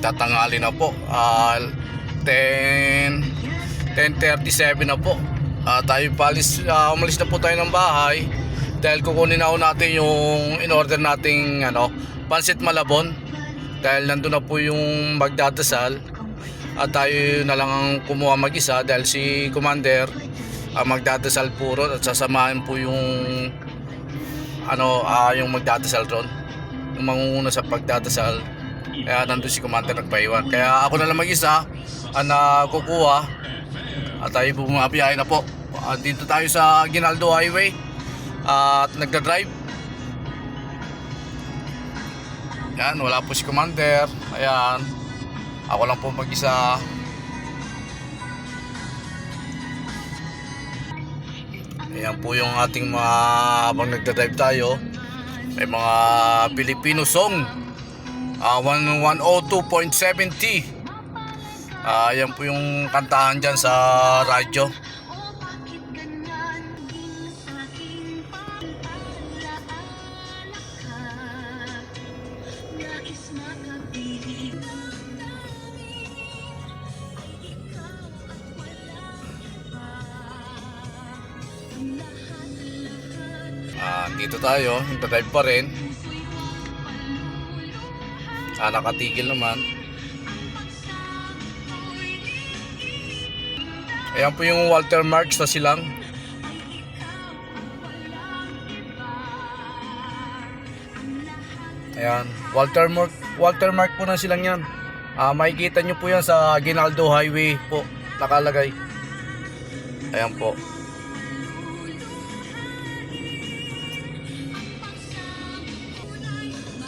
magtatangali na po. 10:37 na po. Tayo umalis na po tayo ng bahay dahil kukunin na natin yung in-order nating pansit Malabon, dahil nandun na po yung magdadasal at tayo na lang ang kumuha mag-isa dahil si Commander magdadasal puro at sasamahan po yung yung magdadasal ron, yung mangunguna sa pagdadasal. Kaya nandun si Commander nagpaiwan, kaya ako na lang mag-isa ang kukuha at tayo bumabiyahe na po. Dito tayo sa Aguinaldo Highway at nagda-drive. Yan, wala po si Commander. Ayan, ako lang po mag-isa. Ayan po yung ating mga, habang nagda-drive tayo, may mga Filipino song, 102.70. Ayan po yung kantahan dyan sa radyo. Dito tayo, nagda-drive pa rin. Nakatigil naman. Ayan po yung Walter Marks na silang. Ayan, Walter Mark po na silang yan. Makikita nyo po yan sa Aguinaldo Highway po nakalagay. Ayan po.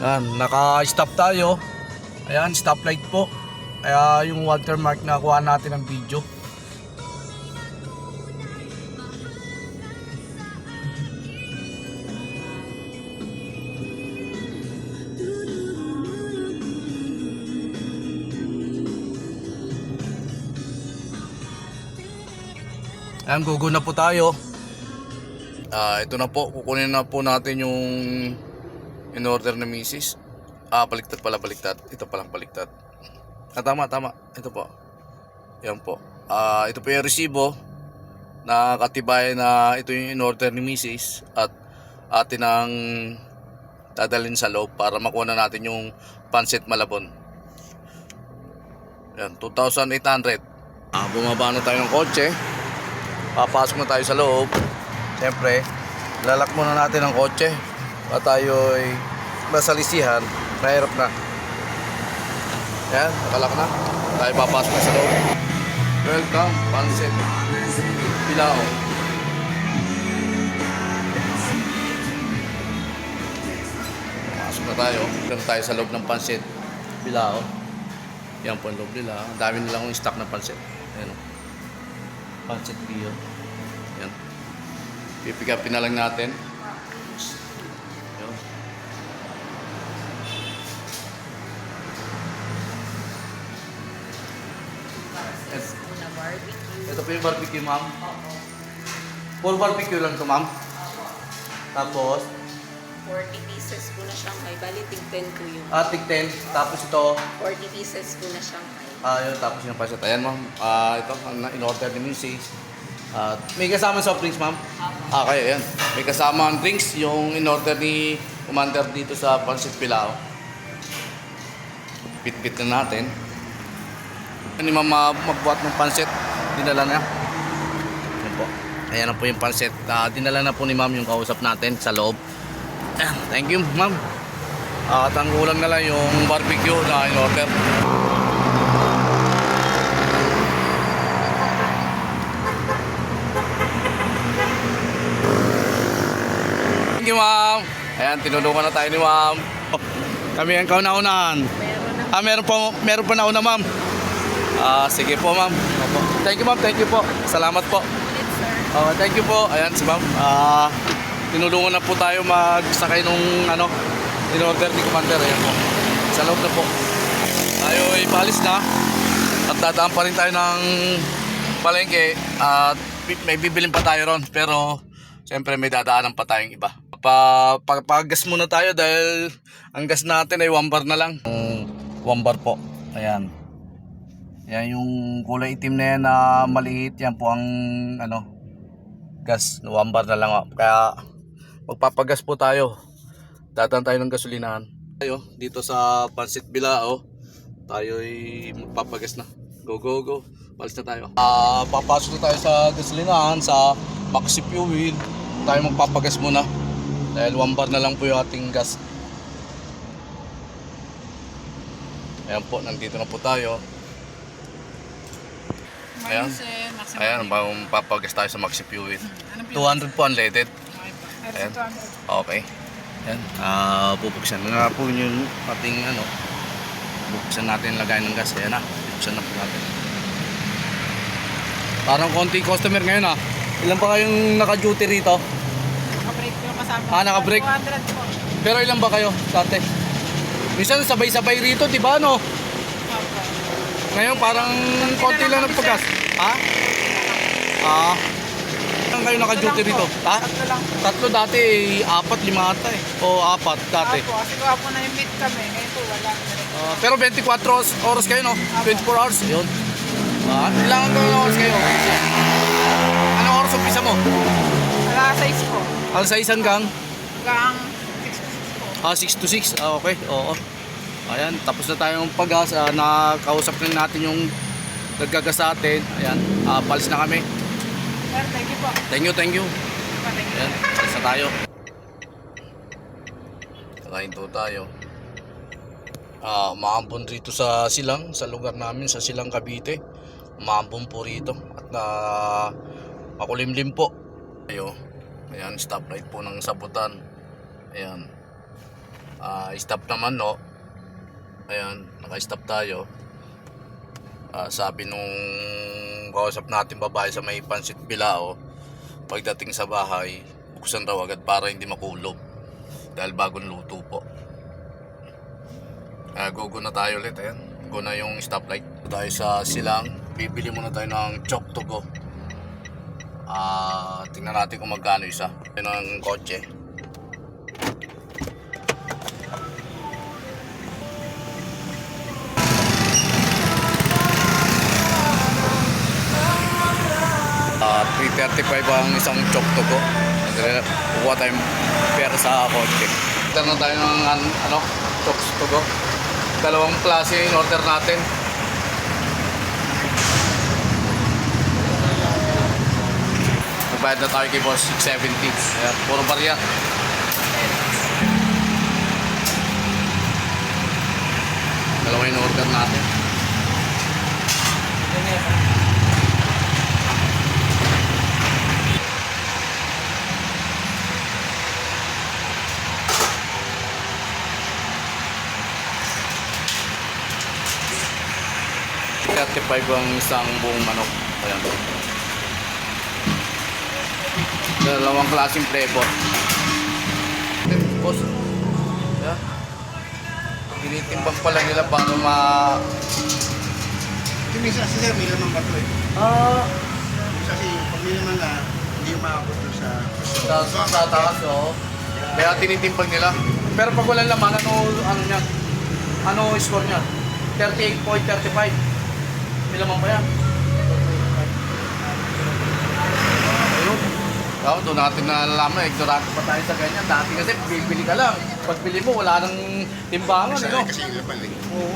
Ayan, naka-stop tayo. Ayan, stoplight po. Kaya yung watermark na kuha natin ng video. Ayan, gugo na po tayo. Ito na po, kukunin na po natin yung in order na misis. Baliktad pala, baliktad. Ito palang baliktad. Tama. Ito po. Yan po. Ito po yung resibo na katibayan na ito yung in order ni misis at atin ang dadalhin sa loob para makuha na natin yung pansit Malabon. Yan, 2,800. Bumaba na tayo ng kotse. Papasok na tayo sa loob. Siyempre, lalak muna natin ang kotse at tayo ay masalisihan, mahirap na. Yan, nakalak na. Tayo papasok na sa loob. Welcome, Pansit Bilao. Pasok na tayo. Dito tayo sa loob ng Pansit Bilao. Yan po ang loob nila. Ang dami nilang stock na pansit. Ayan, Pansit Bilao. Yan. Pipikapin na lang natin. Ito po yung barbecue, ma'am. Full barbecue lang to, ma'am. Tapos 40 pieces po na Shanghai. Bali, tig 10 po yun. tig 10. Tapos ito 40 pieces po na Shanghai. yun, tapos yung pasit. Ayan, ma'am. Ito, in-order ni Mrs. May kasama soft drinks, ma'am? Kaya yan. May kasama ang drinks, yung in-order ni Commander dito sa Pansit Bilao. Bit-bit na natin. Ni ma'am magbuhat ng pansit, dinala na. Ayan po. Ayan na po yung pansit. Dinala na po ni ma'am yung kausap natin sa loob. Thank you, ma'am. At ang ulam na lang yung barbecue na in-order. Thank you, ma'am. Ayan, tinulungan na tayo ni ma'am. Kami ang kauna-unahan. Meron pa nauna, ma'am. Sige po, ma'am. Thank you, ma'am. Thank you po. Salamat po. Thank you po. Ayan si ma'am. Tinulungan na po tayo magsakay nung in-order ni Commander. Ayan po. Sa loob na po. Tayo ay paalis na. At dadaan pa rin tayo ng palengke. At may bibilin pa tayo ron. Pero siyempre may dadaanan pa tayong iba. Pag-gas muna tayo dahil ang gas natin ay 1 bar na lang. 1 bar po. Ayan. Yan yung kulay itim na yan na maliit. Yan po ang ano, gas. 1 bar na lang. Kaya magpapagas po tayo. Dadaan tayo ng gasolinahan. Tayo dito sa Pansit Bilao. Tayo'y magpapagas na. Go go go. Palis na tayo. Papasok na tayo sa gasolinahan sa Maxi Fuel. Tayo magpapagas muna. Dahil 1 bar na lang po yung ating gas. Ayan po, nandito na po tayo. Ayan. Ayan, bagong papagas tayo sa Maxi Fuel. 200 po unleaded. Ayan. Okay. Ayan. Bubuksan na po yung ating ano. Bubuksan natin lagay ng gas. Ayan na. Bubuksan na po natin. Parang konting customer ngayon Ilan pa kayong naka-duty rito? Naka-break yung kasama. Naka-break. 200 po. Pero ilan ba kayo dati? Minsan sabay-sabay rito, di ba no? Opo. Ngayon parang konti lang ng paggas. Ha? Ilan kayo naka-duty rito? Ha? Tatlo lang po. 3 dati, 4, 5 ata eh. O 4 dati. Opo, kasi gawa po na yung meet kami. Ngayon po wala. Pero 24 oras kayo no? 24 hours. Yun. Ilangan ko ng oras kayo? Anong oras umpisa mo? Wala 6 po. Alas 6 hanggang? Hanggang 6 to 6 po. 6 to 6. Okay. Oo. Ayan, tapos na tayong paggas. Nakausap na natin yung naggagas sa atin. Ayan, palis na kami. Sir, thank you po. Thank you. Thank you. Ayan, palis na tayo. Kakain to tayo. Umaambon rito sa Silang, sa lugar namin, sa Silang, Cavite. Umaambon po rito. At makulimlim po. Ayan, stoplight po ng Sabutan. Ayan. Stop naman no. Ayan, naka-stop tayo. Sabi nung kausap natin babae sa may Pansit Bilao, pagdating sa bahay, buksan raw agad para hindi makulog. Dahil bagong luto po. Go na tayo ulit. Ayan, go na yung stoplight. Tayo sa Silang. Bibili muna tayo ng Chok to go. Tingnan natin kung magkano isa. Ito ng kotse. $3.35 ang isang Chok to go. Kukuha tayong pera sa kotse. Ito na tayo ng Chok to go. Dalawang klase in order natin. Nagbayad na tayo kay boss 670. Ayan, puro barya. Dalawa in order natin. $35 ang isang buong manok. Ayan. Dalawang klaseng flavor. Boss. Ayan. Tinitimbang pala nila para Yung isa kasi sir, may lamang bato eh. Kasi pag may laman na, hindi umakabot doon sa taas, oo. Kaya tinitimbang nila. Pero pag walang laman, ano niya? Ano score niya? 38.35. May laman pa yan. Ayun. Doon natin nalalaman, ignorante pa tayo sa ganyan. Dati kasi bibili ka lang. Pagbili mo, wala nang timbangan. Kasi yung laman eh. Oo.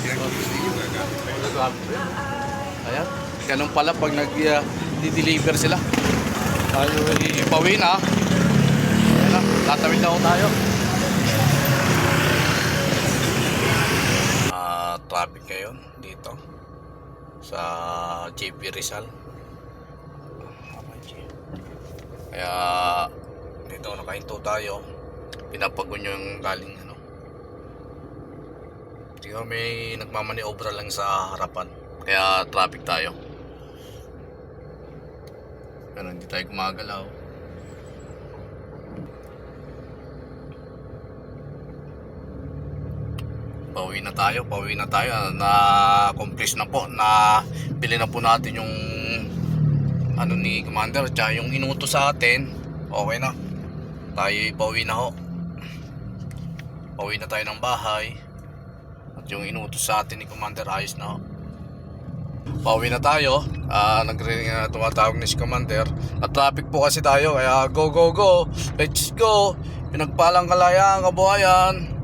Pinag-gusto yung gagamit. Ayan. Ganun pala pag nag-deliver sila. Tayo ipawin Ayan na. Tatawid na tayo. Traffic ngayon dito sa JP Rizal. Kaya dito nakahinto tayo. Pinapagun yung galing Tingnan may nagmamaniobra lang sa harapan. Kaya traffic tayo. Pero hindi tayo gumagalaw. Pauwi na tayo. Na-complete na po. Na bili na po natin yung ni Commander. Tsaka yung inutos sa atin. Okay na. Tayo pauwi na ho. Pauwi na tayo ng bahay. At yung inutos sa atin ni Commander ayos na. Pauwi na tayo. Tumatawag ni si Commander. At traffic po kasi tayo, kaya go go go. Let's go. Pinagpalang kalayaan, kabuhayan.